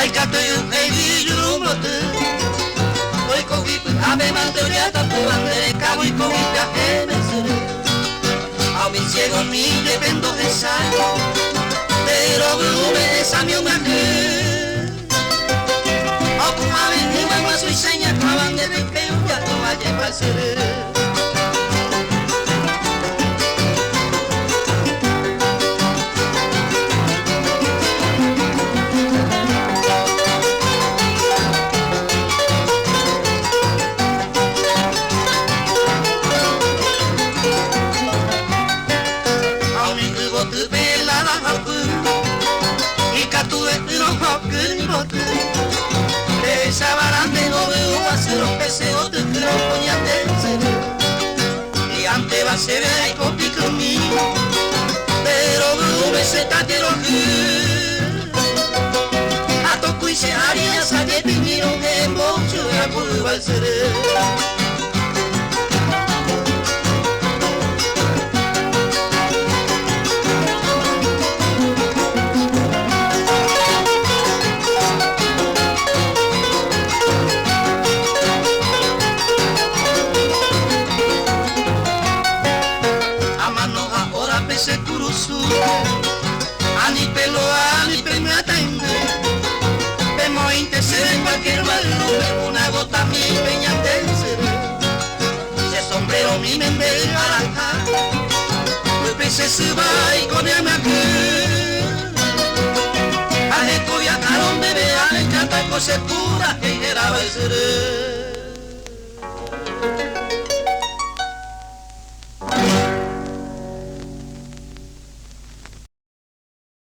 Taika to you baby you mot Koi kogi ave mantoria tapuande kawai kogi ka emesuru Ao mi ciego mi dependo de sal Pero blume de samio maku Ao kumame ni mama sui seña kawan de pepeu ya to aye pasuru Y ante va a ser el copico mío Pero blume se tatero A toco y se haría sabe pimiro en bocho y a curva el cerebro se kurusu Ani pelo ani pe me atende Pemo interser en cualquier valor Una gota mi peña tercera Se sombrero mi mente naranja Me pese se va y con el macu Aje coya caron bebe ale canta cose pura que era el